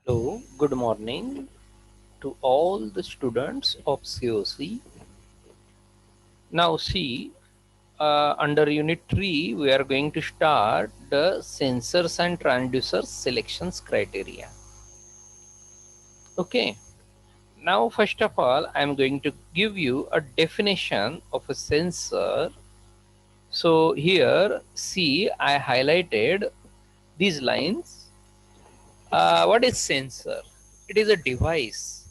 Hello, good morning to all the students of COC. Now see, under Unit 3, we are going to start the sensors and transducers selections criteria. Okay, now first of all, I am going to give you a definition of a sensor. So here, see, I highlighted these lines. What is sensor? It is a device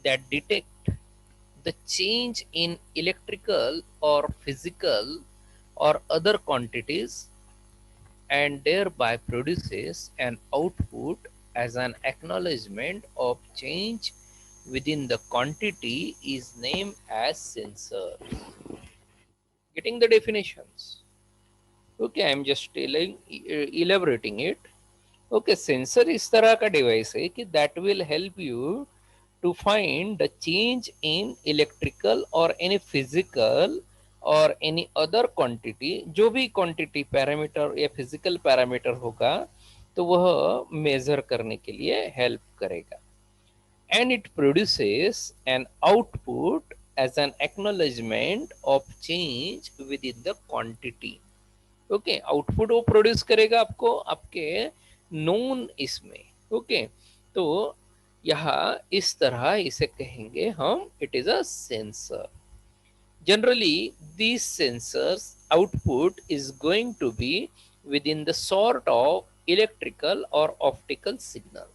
that detects the change in electrical or physical or other quantities and thereby produces an output as an acknowledgement of change within the quantity is named as sensor. Getting the definitions? Okay, I'm just elaborating it. Okay sensor इस तरह का device है कि that will help you to find the change in electrical or any physical or any other quantity, जो भी quantity parameter या physical parameter होगा तो वह मेजर करने के लिए हेल्प करेगा. And it produces an output as an acknowledgement of change within the quantity. Okay output वो प्रोड्यूस करेगा आपको आपके नोन इसमें. ओके तो यहाँ इस तरह इसे कहेंगे हम, it is a sensor. Generally this sensors output is going to be within the sort of electrical or optical signal.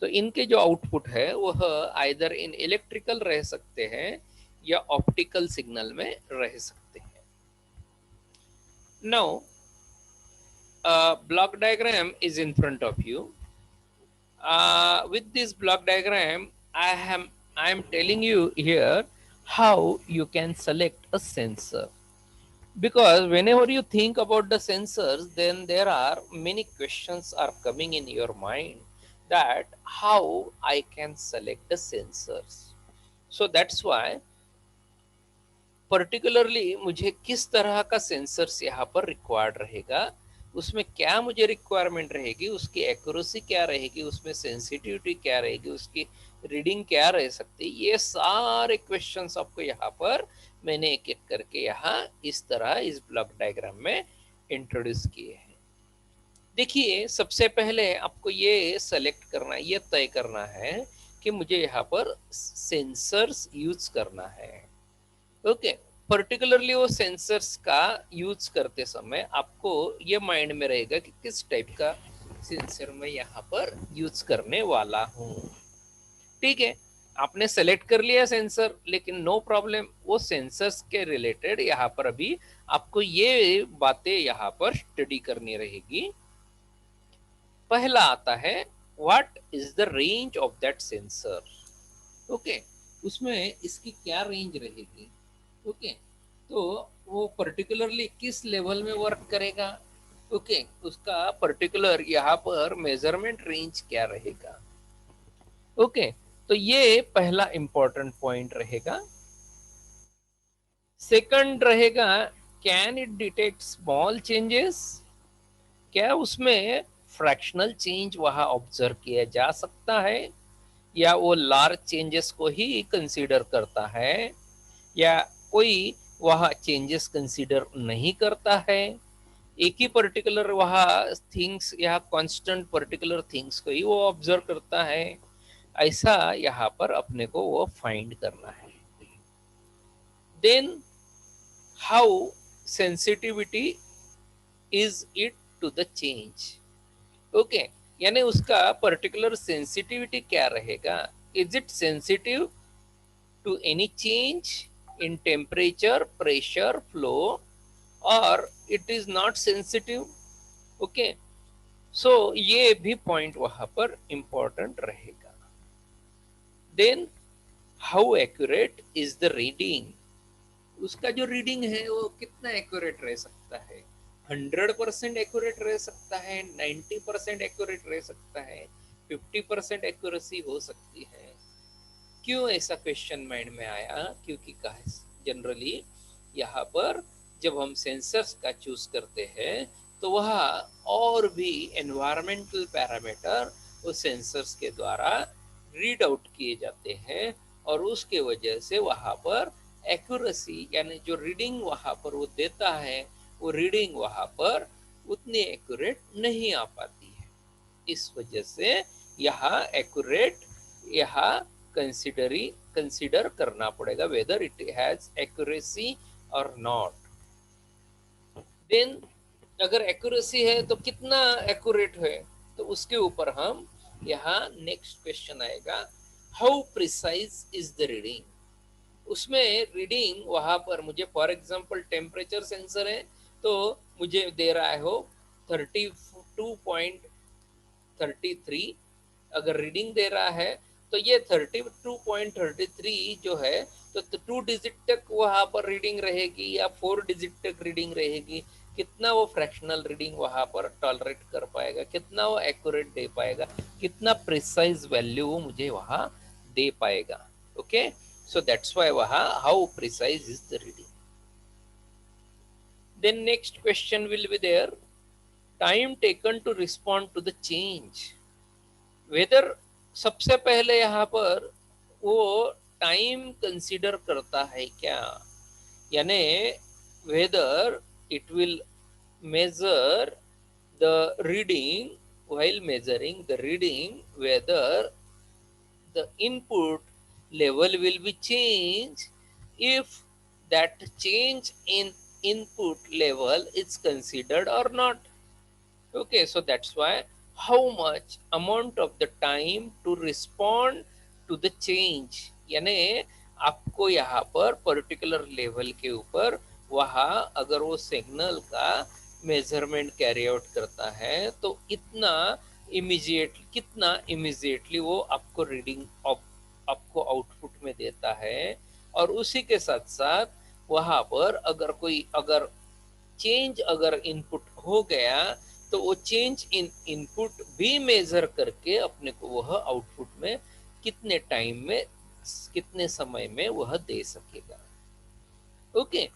तो इनके जो आउटपुट है वह आइदर इन इलेक्ट्रिकल रह सकते हैं या ऑप्टिकल सिग्नल में रह सकते हैं. Now block diagram is in front of you. With this block diagram, I am telling you here how you can select a sensor. Because whenever you think about the sensors, then there are many questions are coming in your mind that how I can select the sensors. So that's why particularly मुझे किस तरह का sensors यहाँ पर required रहेगा, उसमें क्या मुझे रिक्वायरमेंट रहेगी, उसकी एक्यूरेसी क्या रहेगी, उसमें सेंसिटिविटी क्या रहेगी, उसकी रीडिंग क्या रह सकती है, ये सारे क्वेश्चंस आपको यहाँ पर मैंने एक एक करके यहाँ इस तरह इस ब्लॉक डायग्राम में इंट्रोड्यूस किए हैं. देखिए सबसे पहले आपको ये सेलेक्ट करना, ये तय करना है कि मुझे यहाँ पर सेंसर्स यूज करना है. ओके पर्टिकुलरली वो सेंसर्स का यूज करते समय आपको ये माइंड में रहेगा कि किस टाइप का सेंसर मैं यहाँ पर यूज करने वाला हूँ. ठीक है, आपने सेलेक्ट कर लिया सेंसर, लेकिन नो प्रॉब्लम, वो सेंसर्स के रिलेटेड यहाँ पर अभी आपको ये बातें यहाँ पर स्टडी करनी रहेगी. पहला आता है what is the range of that sensor. Okay उसमें इसकी क्या रेंज रहेगी. ओके तो वो पर्टिकुलरली किस लेवल में वर्क करेगा. ओके उसका पर्टिकुलर यहाँ पर मेजरमेंट रेंज क्या रहेगा. ओके तो ये पहला इंपॉर्टेंट पॉइंट रहेगा. सेकंड रहेगा can it detect small changes. क्या उसमें फ्रैक्शनल चेंज वहां ऑब्जर्व किया जा सकता है, या वो लार्ज चेंजेस को ही कंसीडर करता है, या कोई वह चेंजेस कंसीडर नहीं करता है, एक ही पर्टिकुलर वह थिंग्स या कांस्टेंट पर्टिकुलर थिंग्स को ही वो ऑब्जर्व करता है. ऐसा यहाँ पर अपने को वो फाइंड करना है. Then how sensitivity is it to the change. Okay यानी उसका पर्टिकुलर सेंसिटिविटी क्या रहेगा. Is it sensitive to any change in temperature, pressure, flow, or it is not sensitive. Okay so ये भी पॉइंट वहां पर इंपॉर्टेंट रहेगा. Then how accurate is the reading. उसका जो रीडिंग है वो कितना एक्यूरेट रह सकता है. 100% एक्यूरेट रह सकता है, 90% एक्यूरेट रह सकता है, 50% एक्यूरेसी हो सकती है. क्यों ऐसा क्वेश्चन माइंड में आया, क्योंकि जनरली यहाँ पर जब हम सेंसर्स का चूज करते हैं तो वह और भी एनवायरमेंटल पैरामीटर वो सेंसर्स के द्वारा रीड आउट किए जाते हैं, और उसके वजह से वहां पर एक्यूरेसी यानी जो रीडिंग वहां पर वो देता है, वो रीडिंग वहां पर उतनी एक्यूरेट नहीं आ पाती है। इस वजह से यहाँ एक्यूरेट यहाँ कंसिडर करना पड़ेगा, वेदर इट हैज एक्यूरेसी और नॉट। देन अगर एक्यूरेसी है तो कितना एक्यूरेट है, तो उसके ऊपर हम यहाँ नेक्स्ट क्वेश्चन आएगा, how precise is the reading. उसमें रीडिंग वहां पर मुझे फॉर एग्जांपल टेम्परेचर सेंसर है, तो मुझे दे रहा है हो 32.33, अगर रीडिंग दे रहा है तो ये 32.33 जो है, तो 2 डिजिट तक वहां पर रीडिंग रहेगी या 4 डिजिट तक रीडिंग रहेगी, कितना वो फ्रैक्शनल रीडिंग वहां पर टॉलरेट कर पाएगा, कितना वो एक्यूरेट दे पाएगा, कितना प्रिसाइज वैल्यू वो मुझे वहां दे पाएगा। ओके, सो दैट्स व्हाई वहां how precise is the reading. Then next question will be there, time taken to respond to the change. Whether सबसे पहले यहाँ पर वो टाइम कंसीडर करता है क्या, यानी whether it will measure the reading, while measuring the reading whether the input level will be changed if that change in input level is considered or not. Okay, so that's why how much amount of the time to respond to the change, यानी आपको यहाँ पर particular level के ऊपर वहाँ अगर वो signal का मेजरमेंट कैरी आउट करता है तो इतना इमीजिएटली वो आपको रीडिंग आपको आउटपुट में देता है, और उसी के साथ साथ वहाँ पर अगर चेंज अगर इनपुट हो गया तो वो चेंज इन इनपुट भी मेजर करके अपने को वह आउटपुट में कितने टाइम में कितने समय में वह दे सकेगा। Okay,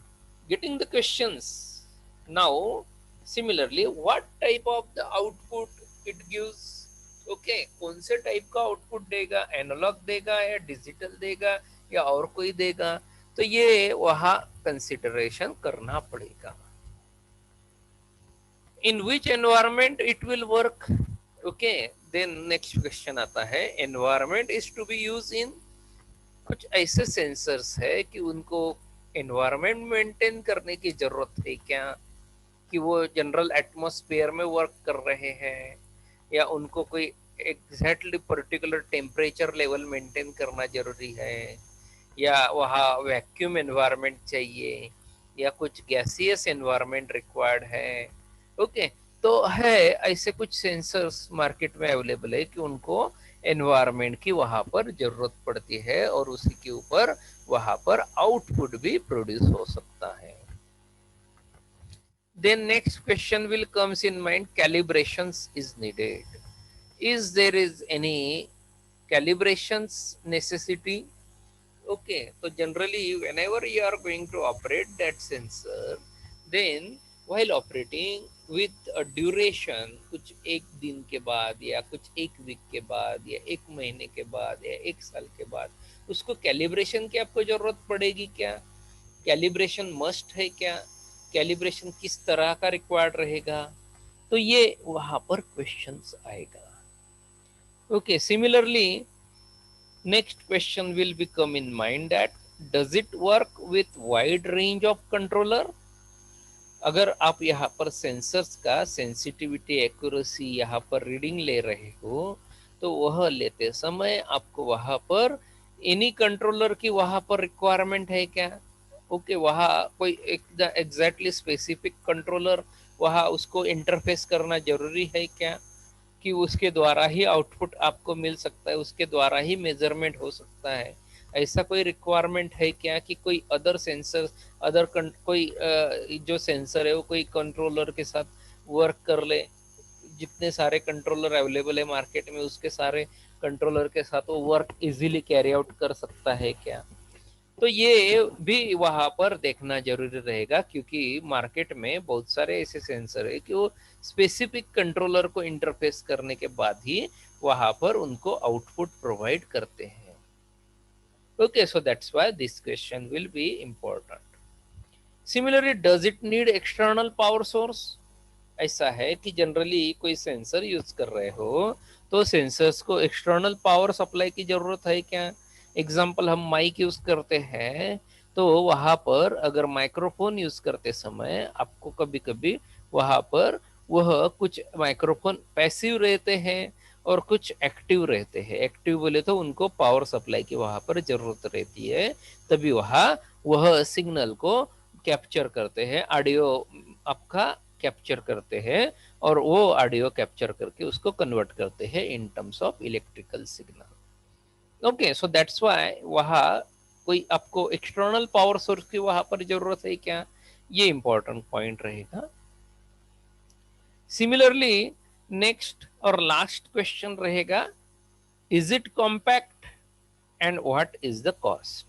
getting the questions. Now similarly what type of the output it gives. Okay, कौन से टाइप का आउटपुट देगा, एनालॉग देगा या डिजिटल देगा या और कोई देगा, तो ये वहां कंसिडरेशन करना पड़ेगा। In which environment it will work. Okay, then next question आता है, environment is to be use in. कुछ ऐसे सेंसर्स है कि उनको एनवायरमेंट मेंटेन करने की जरूरत है क्या, कि वो जनरल एटमॉस्फेयर में वर्क कर रहे हैं, या उनको कोई exactly particular temperature level maintain करना जरूरी है, या वहाँ वैक्यूम एनवायरमेंट चाहिए, या कुछ गैसियस एनवायरमेंट रिक्वायर्ड है। ओके, तो है ऐसे कुछ सेंसर्स मार्केट में अवेलेबल है कि उनको एनवायरमेंट की वहां पर जरूरत पड़ती है, और उसी के ऊपर वहां पर आउटपुट भी प्रोड्यूस हो सकता है। Then next question will comes in mind, calibrations is needed. Is there is any calibrations necessity. Okay, so generally whenever you are going to operate that sensor, then while operating with a duration, कुछ एक दिन के बाद या कुछ एक week के बाद या एक महीने के बाद या एक साल के बाद उसको कैलिब्रेशन की आपको जरूरत पड़ेगी क्या, कैलिब्रेशन मस्ट है क्या, कैलिब्रेशन किस तरह का रिक्वायर्ड रहेगा, तो ये वहां पर क्वेश्चंस आएगा। Okay, similarly next question will become in mind that does it work with wide range of controller। अगर आप यहाँ पर सेंसर्स का सेंसिटिविटी एक्यूरेसी यहाँ पर रीडिंग ले रहे हो, तो वह लेते समय आपको वहाँ पर एनी कंट्रोलर की वहाँ पर रिक्वायरमेंट है क्या। ओके, वहाँ कोई एग्जैक्टली स्पेसिफिक कंट्रोलर वहाँ उसको इंटरफेस करना जरूरी है क्या, कि उसके द्वारा ही आउटपुट आपको मिल सकता है, उसके द्वारा ही मेजरमेंट हो सकता है, ऐसा कोई रिक्वायरमेंट है क्या, कि कोई अदर सेंसर कोई जो सेंसर है वो कोई कंट्रोलर के साथ वर्क कर ले, जितने सारे कंट्रोलर अवेलेबल है मार्केट में उसके सारे कंट्रोलर के साथ वो वर्क इजीली कैरी आउट कर सकता है क्या। तो ये भी वहां पर देखना जरूरी रहेगा, क्योंकि मार्केट में बहुत सारे ऐसे सेंसर है कि वो स्पेसिफिक कंट्रोलर को इंटरफेस करने के बाद ही वहां पर उनको आउटपुट प्रोवाइड करते हैं। Okay, so that's why this question will be important. Similarly, does it need external power source? ऐसा है कि जनरली कोई सेंसर यूज कर रहे हो तो सेंसर्स को एक्सटर्नल पावर सप्लाई की जरूरत है क्या? एग्जाम्पल, हम माइक यूज करते हैं तो वहां पर अगर माइक्रोफोन यूज करते समय आपको कभी कभी वहां पर वह कुछ माइक्रोफोन पैसिव रहते हैं और कुछ एक्टिव रहते हैं। एक्टिव बोले तो उनको पावर सप्लाई की वहां पर जरूरत रहती है, तभी वहां वह सिग्नल को कैप्चर करते हैं, ऑडियो आपका कैप्चर करते हैं और वो ऑडियो कैप्चर करके उसको कन्वर्ट करते हैं in terms of electrical signal. Okay, so that's why वहां कोई आपको एक्सटर्नल पावर सोर्स की वहां पर जरूरत है क्या? ये इंपॉर्टेंट पॉइंट रहेगा। सिमिलरली, नेक्स्ट और लास्ट क्वेश्चन रहेगा, is it compact and what is the cost?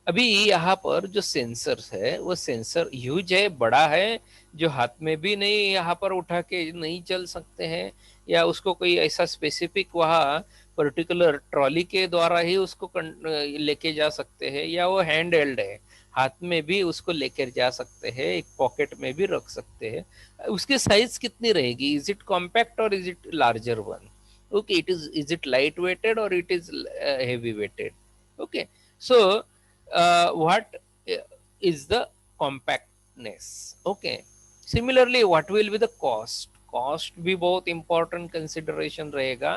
अभी यहाँ पर जो सेंसर्स है वो सेंसर ह्यूज है, बड़ा है, जो हाथ में भी नहीं यहाँ पर उठा के नहीं चल सकते हैं, या उसको कोई ऐसा स्पेसिफिक वहाँ पर्टिकुलर ट्रॉली के द्वारा ही उसको लेके जा सकते हैं, या वो हैंड हेल्ड है, हाथ में भी उसको लेकर जा सकते हैं, एक पॉकेट में भी रख सकते हैं। उसकी साइज कितनी रहेगी? इज इट कॉम्पैक्ट और is it larger one? Okay, is it light weighted और it is heavy weighted? Okay, so what is the compactness? Okay, similarly what will be the cost? Cost भी बहुत important consideration रहेगा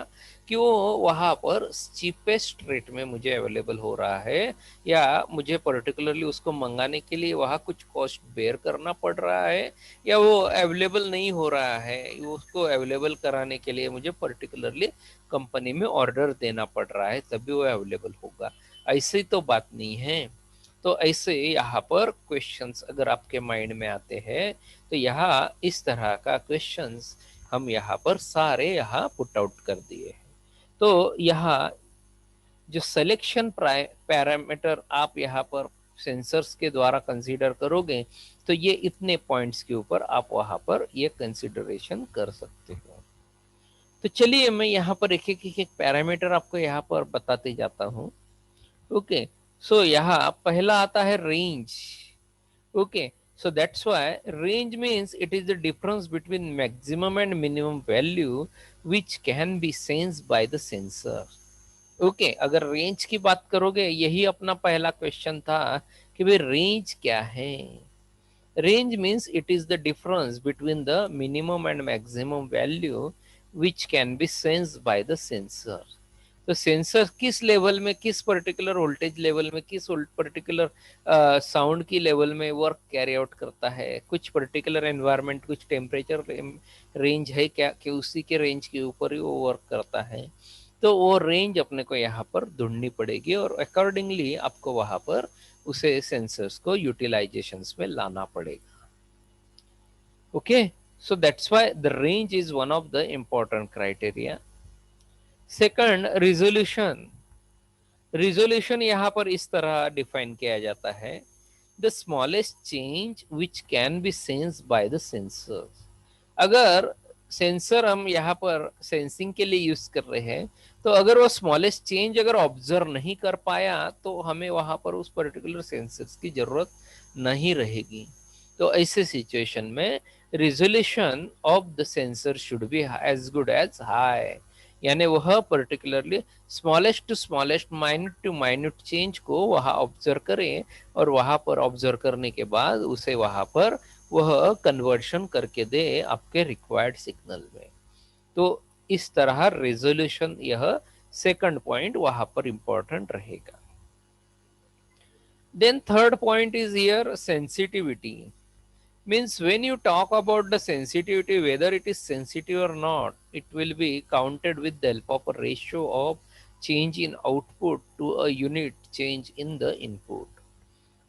कि वो वहां पर cheapest rate में मुझे अवेलेबल हो रहा है, या मुझे पर्टिकुलरली उसको मंगाने के लिए वहां कुछ कॉस्ट बेयर करना पड़ रहा है, या वो अवेलेबल नहीं हो रहा है, उसको अवेलेबल कराने के लिए मुझे पर्टिकुलरली कंपनी में ऑर्डर देना पड़ रहा है तभी वो अवेलेबल होगा। ऐसी तो बात नहीं है। तो ऐसे यहाँ पर क्वेश्चंस अगर आपके माइंड में आते हैं तो यहाँ इस तरह का क्वेश्चंस हम यहाँ पर सारे यहाँ पुट आउट कर दिए हैं। तो यहाँ जो सिलेक्शन पैरामीटर आप यहाँ पर सेंसर्स के द्वारा कंसीडर करोगे तो ये इतने पॉइंट्स के ऊपर आप वहां पर ये कंसीडरेशन कर सकते हो। तो चलिए मैं यहाँ पर एक पैरामीटर आपको यहाँ पर बताते जाता हूँ। ओके, सो यहाँ पहला आता है range. Okay, so that's why range means it is the difference between maximum and minimum value which can be sensed by the sensor. Okay, अगर रेंज की बात करोगे, यही अपना पहला क्वेश्चन था कि भाई रेंज क्या है? Range means it is the difference between the minimum and maximum value which can be sensed by the sensor. तो सेंसर किस लेवल में, किस पर्टिकुलर वोल्टेज लेवल में, किस पर्टिकुलर साउंड की लेवल में वर्क कैरी आउट करता है, कुछ पर्टिकुलर एनवायरनमेंट, कुछ टेम्परेचर रेंज है क्या कि उसी के रेंज के ऊपर ही वो वर्क करता है। तो वो रेंज अपने को यहाँ पर ढूंढनी पड़ेगी और अकॉर्डिंगली आपको वहां पर उसे सेंसर्स को यूटिलाइजेशंस में लाना पड़ेगा। Okay, so that's why the range is one of the important criteria. Second, resolution. Resolution यहाँ पर इस तरह डिफाइन किया जाता है, the smallest change which can be sensed by the sensor. अगर सेंसर हम यहाँ पर सेंसिंग के लिए यूज कर रहे हैं तो अगर वो स्मॉलेस्ट चेंज अगर ऑब्जर्व नहीं कर पाया तो हमें वहां पर उस पर्टिकुलर सेंसर्स की जरूरत नहीं रहेगी। तो ऐसे सिचुएशन में resolution of the sensor should be as good as high, यानी वह particularly smallest to smallest, minute to minute change को वहां ऑब्जर्व करें और वहां पर ऑब्जर्व करने के बाद उसे वहां पर वह कन्वर्शन करके दे आपके रिक्वायर्ड सिग्नल में। तो इस तरह रेजोल्यूशन यह सेकंड पॉइंट वहां पर इंपॉर्टेंट रहेगा। Then third point is here sensitivity. Means when you talk about the sensitivity, whether it is sensitive or not, it will be counted with the help of a ratio of change in output to a unit change in the input.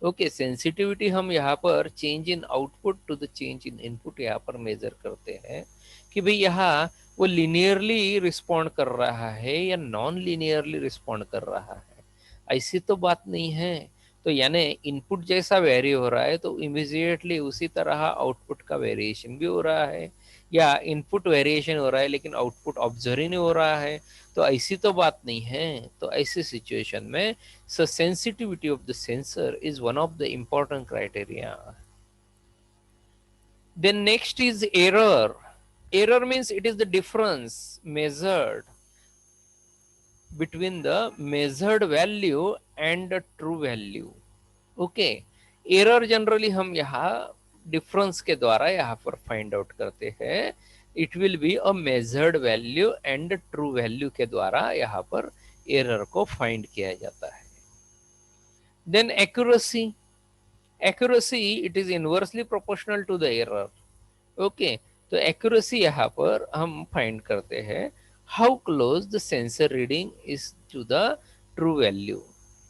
Okay, sensitivity हम यहाँ पर change in output to the change in input यहाँ पर major करते हैं कि भाई यहाँ वो लिनियरली रिस्पॉन्ड कर रहा है या नॉन लिनियरली रिस्पॉन्ड कर रहा है। ऐसी तो बात नहीं है। तो यानी इनपुट जैसा वेरी हो रहा है तो इमीडिएटली उसी तरह आउटपुट का वेरिएशन भी हो रहा है, या इनपुट वेरिएशन हो रहा है लेकिन आउटपुट ऑब्जर्व ही नहीं हो रहा है, तो ऐसी तो बात नहीं है। तो ऐसी सिचुएशन में sensitivity of the sensor is one of the important criteria. Then next is error. Error means it is the difference measured between the measured value and the true value. Okay, error generally हम यहाँ difference के द्वारा यहाँ पर find out करते हैं। It will be a measured value and true value के द्वारा यहाँ पर एरर को फाइंड किया जाता है। Then accuracy. Accuracy it is inversely proportional to the error. Okay, तो एक्यूरेसी यहाँ पर हम फाइंड करते हैं how close the sensor reading is to the true value.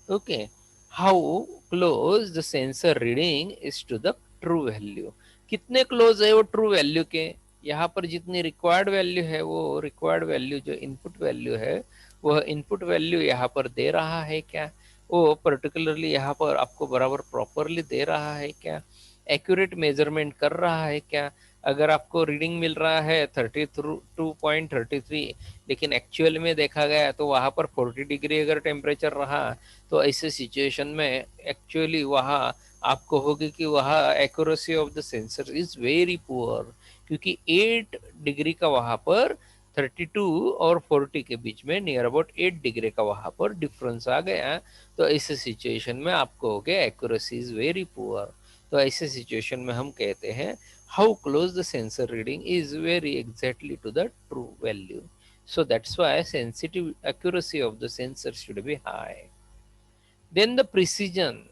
Okay, how close the sensor reading is to the true value, कितने close है वो true value के। यहाँ पर जितनी रिक्वायर्ड वैल्यू है वो रिक्वायर्ड वैल्यू जो इनपुट वैल्यू है वह इनपुट वैल्यू यहाँ पर दे रहा है क्या, वो पर्टिकुलरली यहाँ पर आपको बराबर प्रॉपरली दे रहा है क्या, एक्यूरेट मेजरमेंट कर रहा है क्या। अगर आपको रीडिंग मिल रहा है 32.33 लेकिन एक्चुअल में देखा गया तो वहाँ पर 40 डिग्री अगर टेम्परेचर रहा, तो ऐसे सिचुएशन में एक्चुअली वहाँ आपको होगी कि वहाँ accuracy of the sensor is very poor, क्योंकि 8 डिग्री का वहाँ पर 32 और 40 के बीच में नियर अबाउट 8 डिग्री का वहाँ पर डिफरेंस आ गया। तो ऐसे सिचुएशन में आपको हो गया एक्यूरेसी इज वेरी पुअर। तो ऐसे सिचुएशन में हम कहते हैं how close the sensor reading is very exactly to the true value. So that's why sensitive accuracy of the sensor should be high. Then the precision,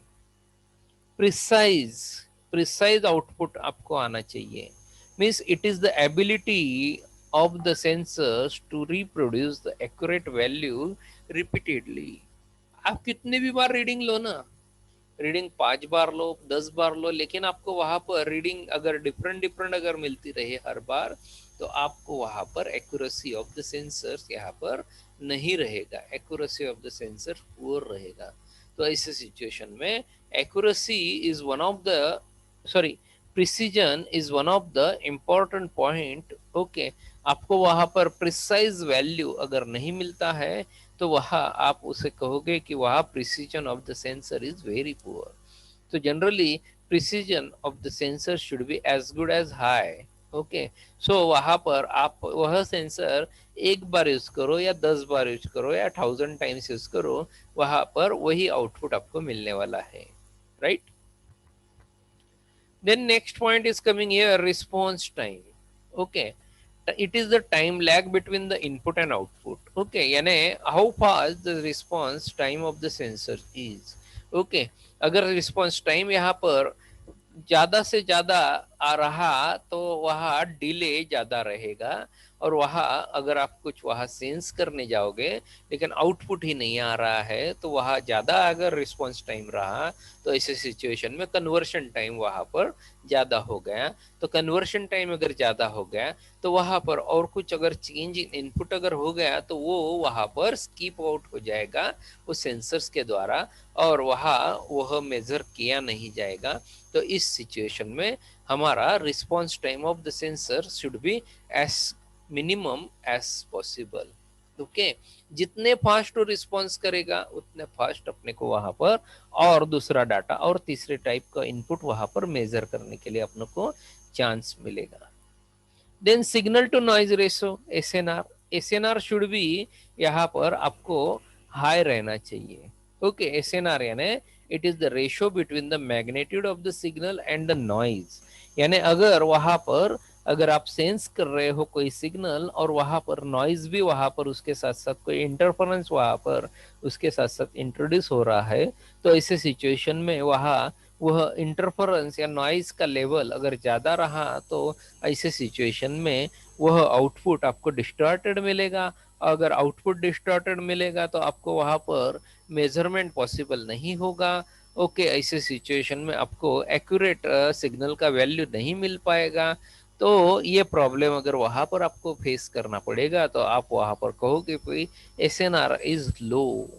precise output आपको आना चाहिए, means it is the ability of the sensors to reproduce the accurate value repeatedly. आप कितने भी बार reading लो ना, reading 5 बार लो 10 बार लो, लेकिन आपको वहां पर रीडिंग अगर डिफरेंट डिफरेंट अगर मिलती रहे हर बार, तो आपको वहां पर एक्यूरेसी ऑफ द सेंसर्स यहाँ पर नहीं रहेगा, accuracy of the sensor poor रहेगा। तो ऐसे सिचुएशन में accuracy is one of the sorry precision is one of the important point. Okay, आपको वहां पर प्रिसाइज वैल्यू अगर नहीं मिलता है तो वहाँ आप उसे कहोगे कि वहाँ precision of the sensor is very poor. तो generally precision of the sensor should be as good as high. Okay, so वहाँ पर आप वह सेंसर एक बार यूज करो या 10 बार यूज करो या 1000 टाइम्स यूज करो, वहाँ पर वही आउटपुट आपको मिलने वाला है, right. Then next point is coming here, response time. Okay, it is the time lag between the input and output. Okay, यानी how fast the response time of the sensor is. Okay, अगर response time यहाँ पर ज्यादा से ज्यादा आ रहा तो वहाँ डिले ज्यादा रहेगा, और वहाँ अगर आप कुछ वहाँ सेंस करने जाओगे लेकिन आउटपुट ही नहीं आ रहा है तो वहाँ ज्यादा अगर रिस्पॉन्स टाइम रहा, तो ऐसे सिचुएशन में कन्वर्शन टाइम वहाँ पर ज्यादा हो गया। तो कन्वर्शन टाइम अगर ज्यादा हो गया तो वहाँ पर और कुछ अगर चेंज इन इनपुट अगर हो गया तो वो वहाँ पर स्कीप आउट हो जाएगा वो सेंसर्स के द्वारा, और वहाँ वह मेजर किया नहीं जाएगा। तो इस सिचुएशन में हमारा response time of the sensor should be as minimum as possible. Okay, जितने फास्ट वो रिस्पॉन्स करेगा उतने फास्ट अपने को वहां पर और दूसरा डाटा और तीसरे टाइप का इनपुट वहां पर मेजर करने के लिए अपने को चांस मिलेगा। Then signal to noise ratio, SNR, SNR should be यहाँ पर आपको हाई रहना चाहिए। ओके, एसएनआर यानी it is the ratio between the magnitude of the signal and the noise. यानी अगर वहां पर अगर आप सेंस कर रहे हो कोई सिग्नल और वहां पर नॉइज भी वहां पर उसके साथ साथ कोई इंटरफेरेंस वहां पर उसके साथ साथ इंट्रोड्यूस हो रहा है, तो ऐसे सिचुएशन में वहां वह इंटरफेरेंस या नॉइज का लेवल अगर ज्यादा रहा तो ऐसे सिचुएशन में वह आउटपुट आपको डिस्टॉर्टेड मिलेगा। अगर आउटपुट डिस्टॉर्टेड मिलेगा तो आपको वहां पर मेजरमेंट पॉसिबल नहीं होगा। ओके, ऐसे सिचुएशन में आपको एक्यूरेट सिग्नल का वैल्यू नहीं मिल पाएगा। तो ये प्रॉब्लम अगर वहां पर आपको फेस करना पड़ेगा तो आप वहां पर कहोगे भाई एसएनआर इज लो।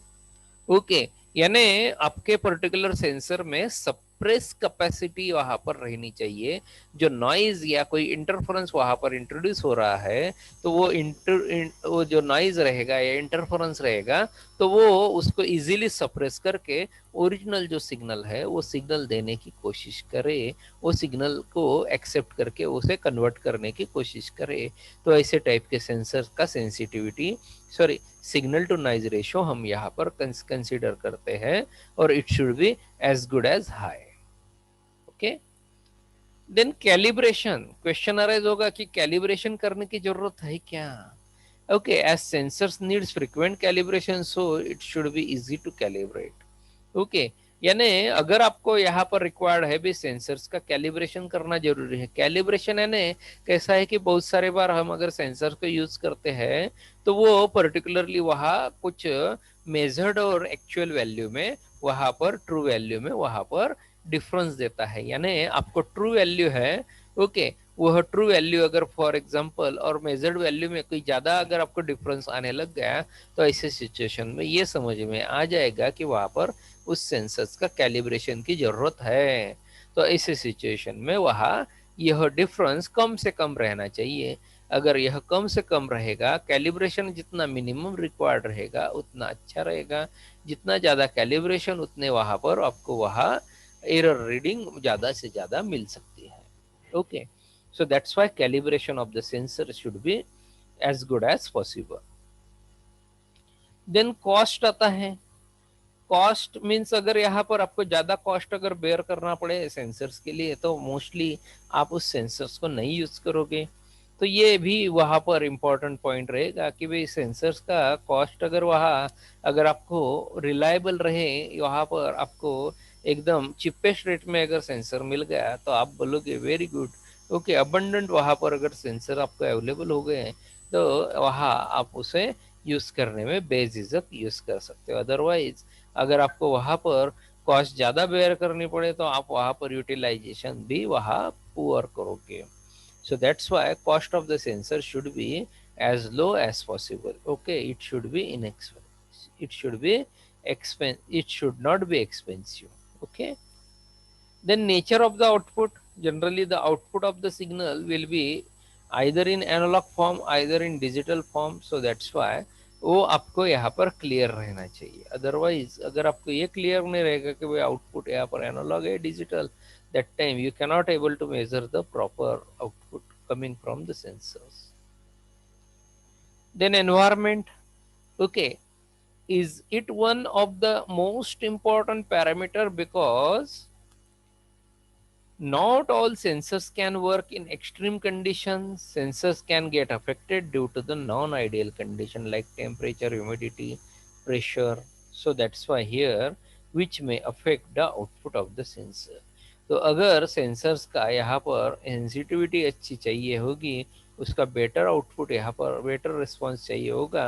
ओके, यानी आपके पर्टिकुलर सेंसर में सब सप्रेस कैपेसिटी वहां पर रहनी चाहिए। जो नॉइज या कोई इंटरफेरेंस वहां पर इंट्रोड्यूस हो रहा है, तो वो जो नॉइज रहेगा या इंटरफेरेंस रहेगा, तो वो उसको इजीली सप्रेस करके ओरिजिनल जो सिग्नल है वो सिग्नल देने की कोशिश करे, वो सिग्नल को एक्सेप्ट करके उसे कन्वर्ट करने की कोशिश करे। तो ऐसे टाइप के सेंसर का sensitivity, sorry, signal to noise ratio हम यहाँ पर कंसीडर करते हैं, और it should be as good as high. Okay, then calibration, question arise होगा कि कैलिब्रेशन करने की जरूरत है क्या? Okay, as sensors needs frequent calibration, so it should be easy to calibrate. Okay, यानी अगर आपको यहाँ पर रिक्वायर्ड है भी सेंसर्स का कैलिब्रेशन करना जरूरी है। कैलिब्रेशन है ना, कैसा है कि बहुत सारे बार हम अगर सेंसर को यूज करते हैं तो वो पर्टिकुलरली वहाँ कुछ मेजर्ड और एक्चुअल वैल्यू में, वहां पर ट्रू वैल्यू में वहां पर डिफरेंस देता है। यानी आपको ट्रू वैल्यू है, ओके, वह ट्रू वैल्यू अगर फॉर एग्जांपल और मेजर्ड वैल्यू में कोई ज्यादा अगर आपको डिफरेंस आने लग गया, तो ऐसे सिचुएशन में ये समझ में आ जाएगा कि वहां पर उस सेंसर्स का कैलिब्रेशन की जरूरत है। तो ऐसे सिचुएशन में वहां यह डिफरेंस कम से कम रहना चाहिए। अगर यह कम से कम रहेगा, कैलिब्रेशन जितना मिनिमम रिक्वायर्ड रहेगा उतना अच्छा रहेगा। जितना ज्यादा कैलिब्रेशन उतने वहां पर आपको वहां एरर रीडिंग ज्यादा से ज्यादा मिल सकती है। Okay, so that's why calibration of the sensor should be as good as possible. Then cost आता है। कॉस्ट मीन्स अगर यहाँ पर आपको ज्यादा कॉस्ट अगर बेयर करना पड़े सेंसर्स के लिए, तो मोस्टली आप उस सेंसर्स को नहीं यूज करोगे। तो ये भी वहां पर इंपॉर्टेंट पॉइंट रहेगा कि भाई सेंसर्स का कॉस्ट अगर वहाँ अगर आपको रिलायबल रहे, वहां पर आपको एकदम चिपेस्ट रेट में अगर सेंसर मिल गया तो आप बोलोगे वेरी गुड। ओके, अबंडेंट वहां पर अगर सेंसर आपको अवेलेबल हो गए तो वहाँ आप उसे यूज करने में बेझिझक यूज कर सकते हो। अदरवाइज अगर आपको वहां पर कॉस्ट ज्यादा बेयर करनी पड़े तो आप वहां पर यूटिलाइजेशन भी वहां पुअर करोगे। So that's why cost of the sensor should be as low as possible. Okay, it should be inexpensive, it should be it should not be expensive. Okay, then nature of the output, generally the output of the signal will be either in analog form either in digital form, so that's why वो आपको यहाँ पर clear रहना चाहिए। Otherwise अगर आपको ये clear नहीं रहेगा कि भाई आउटपुट यहाँ पर एनालॉग है digital, that time you cannot able to measure the proper output coming from the sensors. Then environment, okay, is it one of the most important parameter? Because not all sensors can work in extreme conditions. Sensors can get affected due to the non-ideal condition like temperature, humidity, pressure. So that's why here, which may affect the output of the sensor. तो अगर sensors का यहाँ पर sensitivity अच्छी चाहिए होगी, उसका better output यहाँ पर बेटर रिस्पॉन्स चाहिए होगा,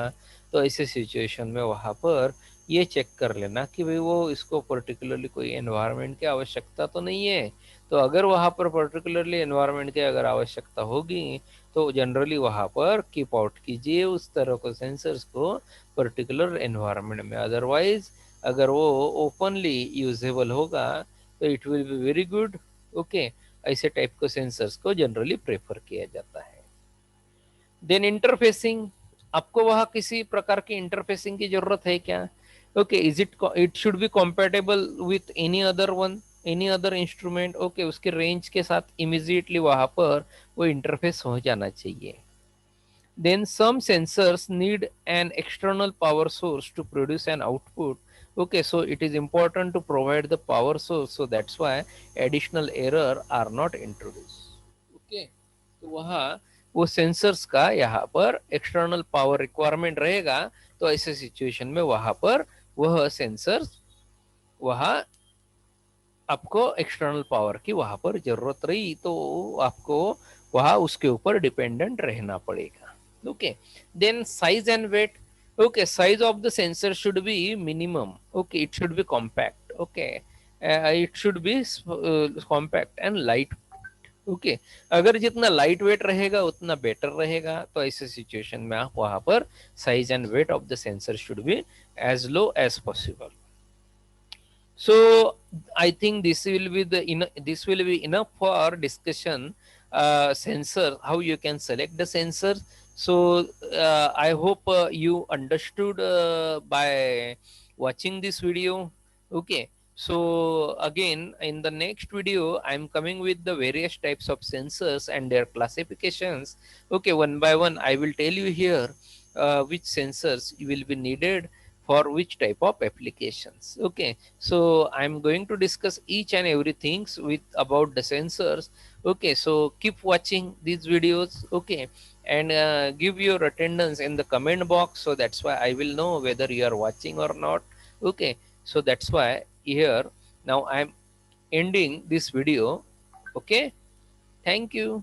तो ऐसे सिचुएशन में वहाँ पर ये चेक कर लेना कि भाई वो इसको पर्टिकुलरली कोई एनवायरनमेंट की आवश्यकता तो नहीं है। तो अगर वहाँ पर पर्टिकुलरली एनवायरनमेंट की अगर आवश्यकता होगी तो जनरली वहाँ पर कीप आउट कीजिए उस तरह को सेंसर्स को पर्टिकुलर एनवायरनमेंट में। अदरवाइज अगर वो ओपनली यूजेबल होगा तो it will be very good. Okay, ऐसे टाइप को सेंसर्स को जनरली प्रेफर किया जाता है। देन इंटरफेसिंग, आपको वहाँ किसी प्रकार की इंटरफेसिंग की जरूरत है क्या? Okay, is it should B compatible with any other one, any other instrument. Okay, उसके रेंज के साथ इमीडिएटली वहां पर वो इंटरफेस हो जाना चाहिए। Then some sensors need an external power source to produce an output. Okay, so it is important to provide the power source, so that's why additional error are not introduced. Okay, तो वहाँ वो sensors का यहाँ पर external power requirement रहेगा, तो ऐसे situation में वहां पर वह सेंसर्स वहाँ आपको एक्सटर्नल पावर की वहां पर जरूरत रही तो आपको वहां उसके ऊपर डिपेंडेंट रहना पड़ेगा। Okay, then size and weight. Okay, size of the sensor should be minimum. Okay, it should be compact. Okay, it should be compact and light. Okay, अगर जितना लाइट वेट रहेगा उतना बेटर रहेगा। तो ऐसे सिचुएशन में आप वहां पर size and weight of the sensor should be as low as possible. So I think this will be enough for discussion. Sensor, how you can select the sensor. So I hope you understood by watching this video. Okay, so again in the next video I'm coming with the various types of sensors and their classifications. Okay, one by one I will tell you here which sensors will be needed for which type of applications. Okay, so I'm going to discuss each and everything with about the sensors. Okay, so keep watching these videos. Okay, and give your attendance in the comment box, so that's why I will know whether you are watching or not. Okay, so that's why here now I'm ending this video. Okay, thank you.